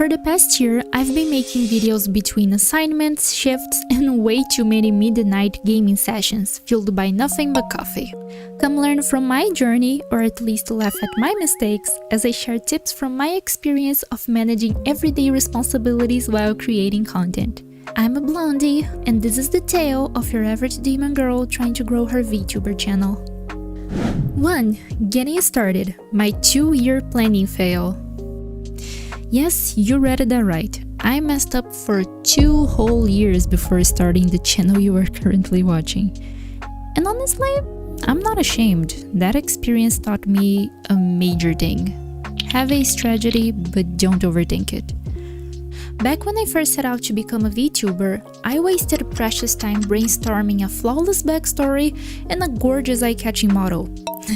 For the past year, I've been making videos between assignments, shifts, and way too many midnight gaming sessions, fueled by nothing but coffee. Come learn from my journey, or at least laugh at my mistakes, as I share tips from my experience of managing everyday responsibilities while creating content. I'm a blondie, and this is the tale of your average demon girl trying to grow her VTuber channel. 1. Getting started. My 2-year planning fail. Yes, you read that right. I messed up for 2 whole years before starting the channel you are currently watching. And honestly, I'm not ashamed. That experience taught me a major thing. Have a strategy, but don't overthink it. Back when I first set out to become a VTuber, I wasted precious time brainstorming a flawless backstory and a gorgeous eye-catching model.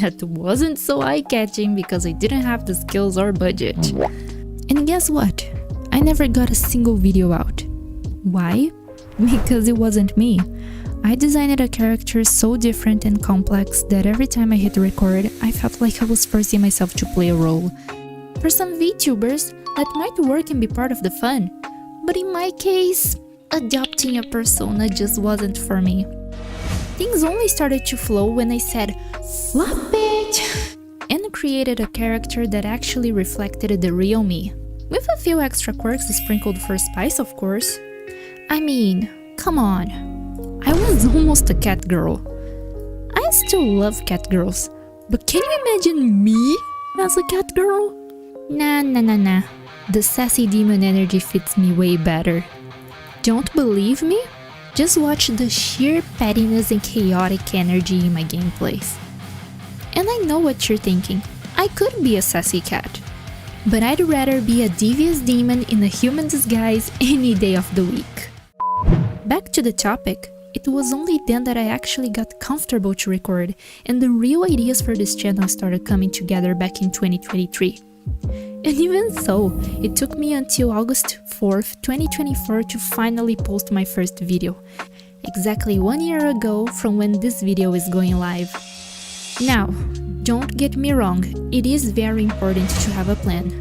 That wasn't so eye-catching because I didn't have the skills or budget. And guess what? I never got a single video out. Why? Because it wasn't me. I designed a character so different and complex that every time I hit record, I felt like I was forcing myself to play a role. For some VTubers, that might work and be part of the fun. But in my case, adopting a persona just wasn't for me. Things only started to flow when I said, "Flop it!" and created a character that actually reflected the real me. With a few extra quirks sprinkled for spice, of course. I mean, come on. I was almost a cat girl. I still love cat girls, but can you imagine me as a cat girl? Nah. The sassy demon energy fits me way better. Don't believe me? Just watch the sheer pettiness and chaotic energy in my gameplays. And I know what you're thinking. I could be a sassy cat. But I'd rather be a devious demon in a human disguise any day of the week. Back to the topic. It was only then that I actually got comfortable to record, and the real ideas for this channel started coming together back in 2023. And even so, it took me until August 4th, 2024 to finally post my first video. Exactly 1 year ago from when this video is going live. Now, don't get me wrong, it is very important to have a plan.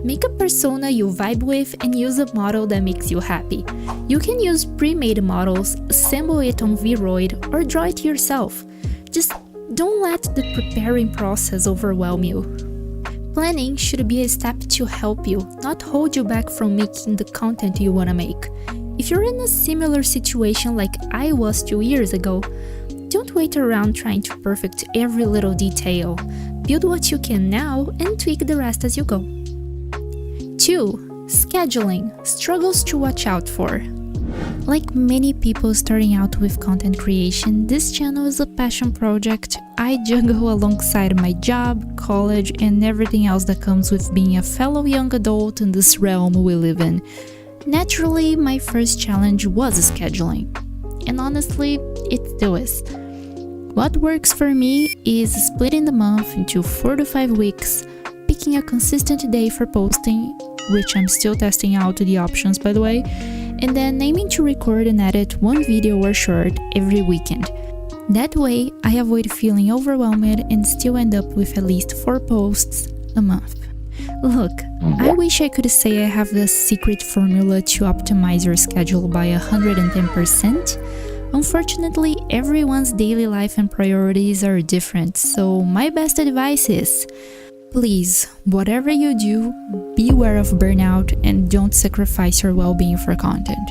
Make a persona you vibe with and use a model that makes you happy. You can use pre-made models, assemble it on Vroid, or draw it yourself. Just don't let the preparing process overwhelm you. Planning should be a step to help you, not hold you back from making the content you want to make. If you're in a similar situation like I was 2 years ago, don't wait around trying to perfect every little detail. Build what you can now and tweak the rest as you go. 2. Scheduling. Struggles to watch out for. Like many people starting out with content creation, this channel is a passion project I juggle alongside my job, college, and everything else that comes with being a fellow young adult in this realm we live in. Naturally, my first challenge was scheduling. And honestly, it still is. What works for me is splitting the month into 4 to 5 weeks, picking a consistent day for posting, which I'm still testing out the options by the way, and then aiming to record and edit 1 video or short every weekend. That way, I avoid feeling overwhelmed and still end up with at least 4 posts a month. Look, I wish I could say I have the secret formula to optimize your schedule by 110%. Unfortunately, everyone's daily life and priorities are different, so my best advice is, please, whatever you do, beware of burnout and don't sacrifice your well-being for content.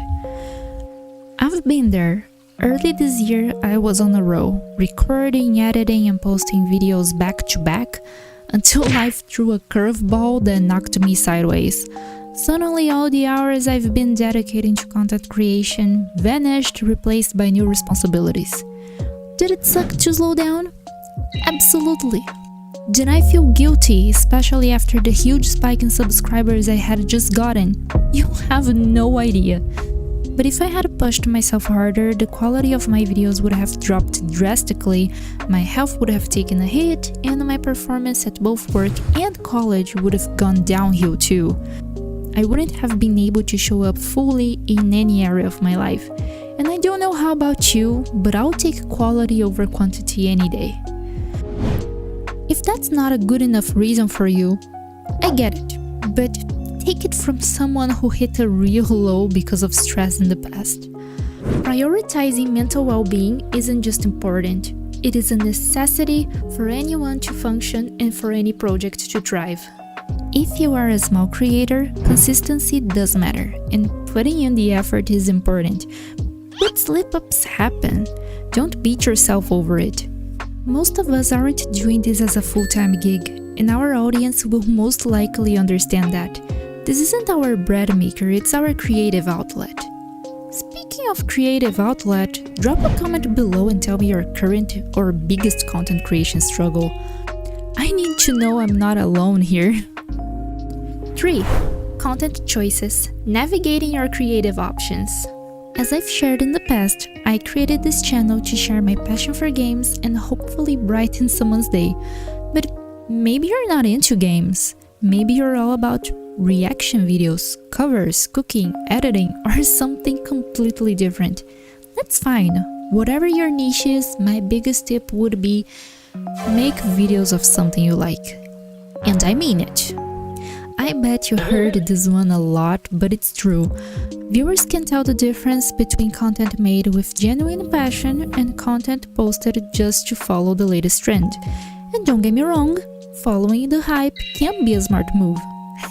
I've been there. Early this year, I was on a roll, recording, editing, and posting videos back to back, until life threw a curveball that knocked me sideways. Suddenly, all the hours I've been dedicating to content creation vanished, replaced by new responsibilities. Did it suck to slow down? Absolutely. Did I feel guilty, especially after the huge spike in subscribers I had just gotten? You have no idea. But if I had pushed myself harder, the quality of my videos would have dropped drastically, my health would have taken a hit, and my performance at both work and college would have gone downhill too. I wouldn't have been able to show up fully in any area of my life. And I don't know how about you, but I'll take quality over quantity any day. If that's not a good enough reason for you, I get it. But take it from someone who hit a real low because of stress in the past. Prioritizing mental well-being isn't just important, it is a necessity for anyone to function and for any project to thrive. If you are a small creator, consistency does matter, and putting in the effort is important. But slip-ups happen. Don't beat yourself over it. Most of us aren't doing this as a full-time gig, and our audience will most likely understand that. This isn't our bread maker, it's our creative outlet. Speaking of creative outlet, drop a comment below and tell me your current or biggest content creation struggle. I need to know I'm not alone here. 3. Content choices. Navigating your creative options. As I've shared in the past, I created this channel to share my passion for games and hopefully brighten someone's day. But maybe you're not into games. Maybe you're all about reaction videos, covers, cooking, editing, or something completely different. That's fine. Whatever your niche is, my biggest tip would be make videos of something you like. And I mean it. I bet you heard this one a lot, but it's true. Viewers can tell the difference between content made with genuine passion and content posted just to follow the latest trend. And don't get me wrong, following the hype can be a smart move.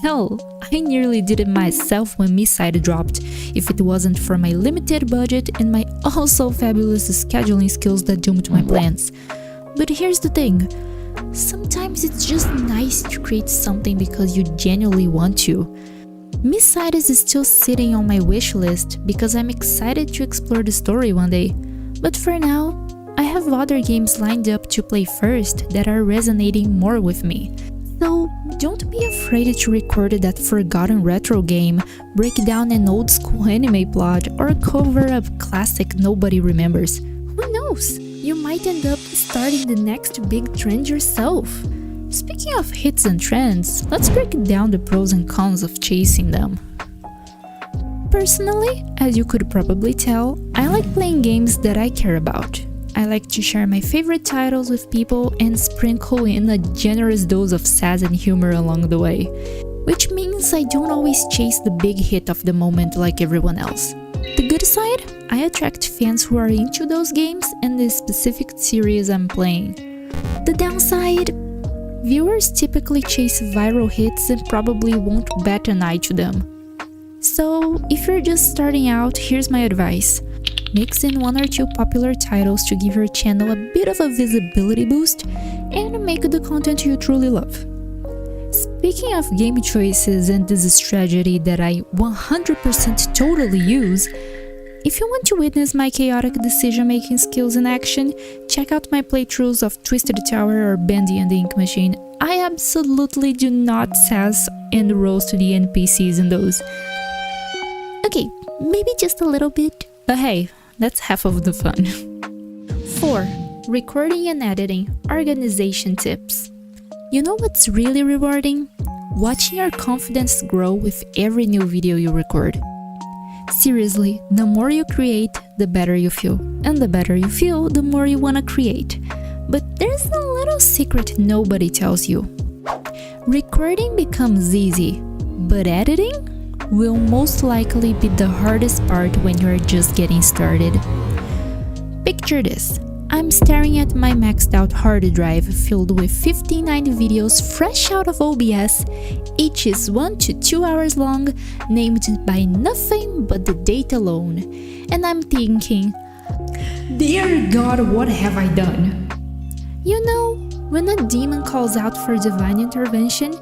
Hell, I nearly did it myself when Misside dropped, if it wasn't for my limited budget and my also fabulous scheduling skills that doomed my plans. But here's the thing. Sometimes it's just nice to create something because you genuinely want to. Misside is still sitting on my wish list because I'm excited to explore the story one day. But for now, I have other games lined up to play first that are resonating more with me. So don't be afraid to record that forgotten retro game, break down an old school anime plot, or cover a classic nobody remembers. Who knows? You might end up starting the next big trend yourself. Speaking of hits and trends, let's break down the pros and cons of chasing them. Personally, as you could probably tell, I like playing games that I care about. I like to share my favorite titles with people and sprinkle in a generous dose of sad and humor along the way. Which means I don't always chase the big hit of the moment like everyone else. The good side? I attract fans who are into those games and the specific series I'm playing. The downside? Viewers typically chase viral hits and probably won't bat an eye to them. So, if you're just starting out, here's my advice. Mix in 1 or 2 popular titles to give your channel a bit of a visibility boost and make the content you truly love. Speaking of game choices and this strategy that I 100% totally use, if you want to witness my chaotic decision-making skills in action, check out my playthroughs of Twisted Tower or Bandy and the Ink Machine. I absolutely do not sass and roast the NPCs in those. Okay, maybe just a little bit, but hey, that's half of the fun. 4. Recording and editing, organization tips. You know what's really rewarding? Watching your confidence grow with every new video you record. Seriously, the more you create, the better you feel. And the better you feel, the more you want to create. But there's a little secret nobody tells you. Recording becomes easy, but editing will most likely be the hardest part when you're just getting started. Picture this. I'm staring at my maxed out hard drive filled with 59 videos fresh out of OBS. Each is 1 to 2 hours long, named by nothing but the date alone. And I'm thinking, dear God, what have I done? You know, when a demon calls out for divine intervention,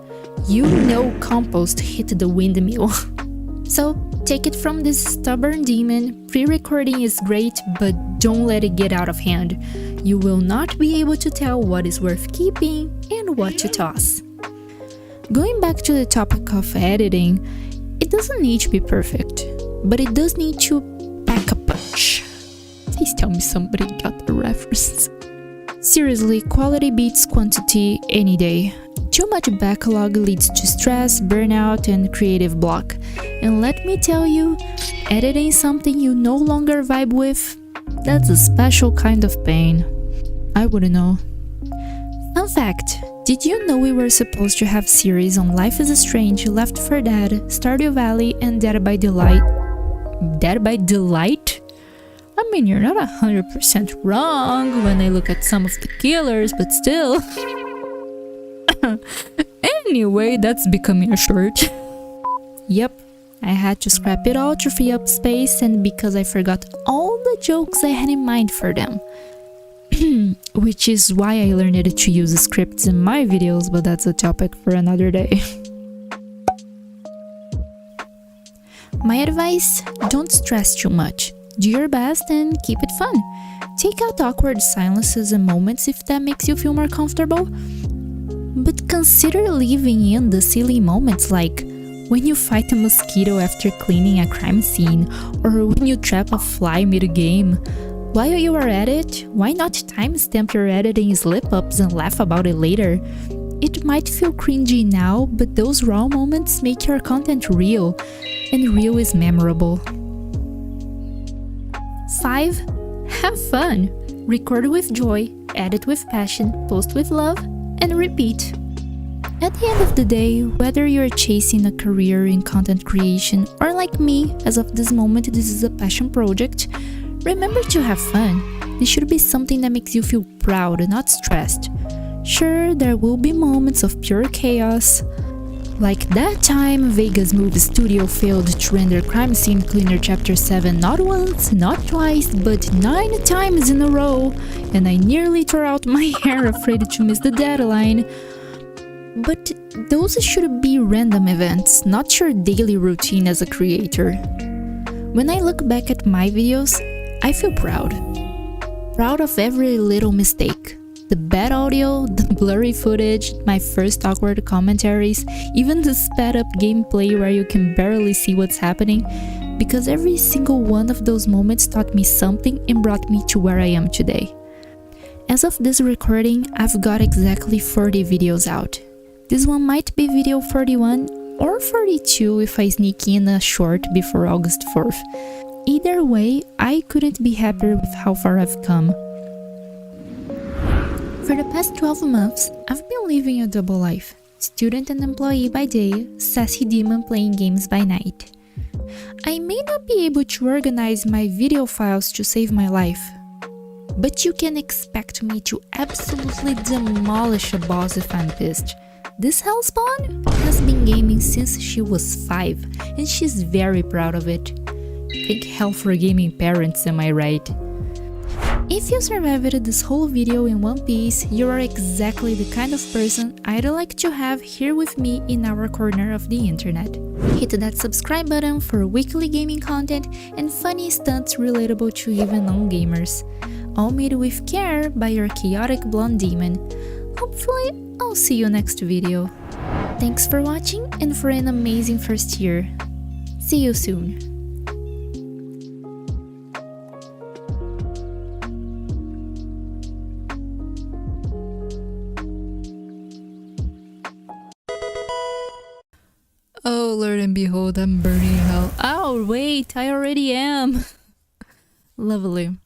you know compost hit the windmill. So, take it from this stubborn demon, pre-recording is great, but don't let it get out of hand. You will not be able to tell what is worth keeping and what to toss. Going back to the topic of editing, it doesn't need to be perfect, but it does need to pack a punch. Please tell me somebody got the reference. Seriously, quality beats quantity any day. Too much backlog leads to stress, burnout, and creative block. And let me tell you, editing something you no longer vibe with, that's a special kind of pain. I wouldn't know. Fun fact, Did you know we were supposed to have series on Life is Strange, Left 4 Dead, Stardew Valley, and Dead by Daylight? Dead by Daylight? I mean, you're not 100% wrong when I look at some of the killers, but still. Anyway, that's becoming a short. Yep, I had to scrap it all to free up space and because I forgot all the jokes I had in mind for them. Which is why I learned to use scripts in my videos, but that's a topic for another day. My advice, don't stress too much. Do your best and keep it fun. Take out awkward silences and moments if that makes you feel more comfortable. But consider leaving in the silly moments like when you fight a mosquito after cleaning a crime scene, or when you trap a fly mid-game. While you are at it, why not timestamp your editing slip-ups and laugh about it later? It might feel cringy now, but those raw moments make your content real, and real is memorable. 5. Have fun! Record with joy, edit with passion, post with love, and repeat. At the end of the day, whether you're chasing a career in content creation or like me, as of this moment this is a passion project, remember to have fun. This should be something that makes you feel proud, not stressed. Sure, there will be moments of pure chaos. Like that time Vegas Movie Studio failed to render Crime Scene Cleaner Chapter 7 not once, not twice, but 9 times in a row, and I nearly tore out my hair afraid to miss the deadline. But those should be random events, not your daily routine as a creator. When I look back at my videos, I feel proud. Proud of every little mistake. The bad audio, the blurry footage, my first awkward commentaries, even the sped up gameplay where you can barely see what's happening, because every single one of those moments taught me something and brought me to where I am today. As of this recording, I've got exactly 40 videos out. This one might be video 41 or 42 if I sneak in a short before August 4th. Either way, I couldn't be happier with how far I've come. For the past 12 months, I've been living a double life. Student and employee by day, sassy demon playing games by night. I may not be able to organize my video files to save my life, but you can expect me to absolutely demolish a boss if I'm pissed. This hellspawn has been gaming since she was 5, and she's very proud of it. Think hell for gaming parents, am I right? If you survived this whole video in one piece, you are exactly the kind of person I'd like to have here with me in our corner of the internet. Hit that subscribe button for weekly gaming content and funny stunts relatable to even non-gamers. All made with care by your chaotic blonde demon. Hopefully, I'll see you next video. Thanks for watching and for an amazing first year. See you soon. Oh, Lord and behold, I'm burning in hell. Oh, wait, I already am. Lovely.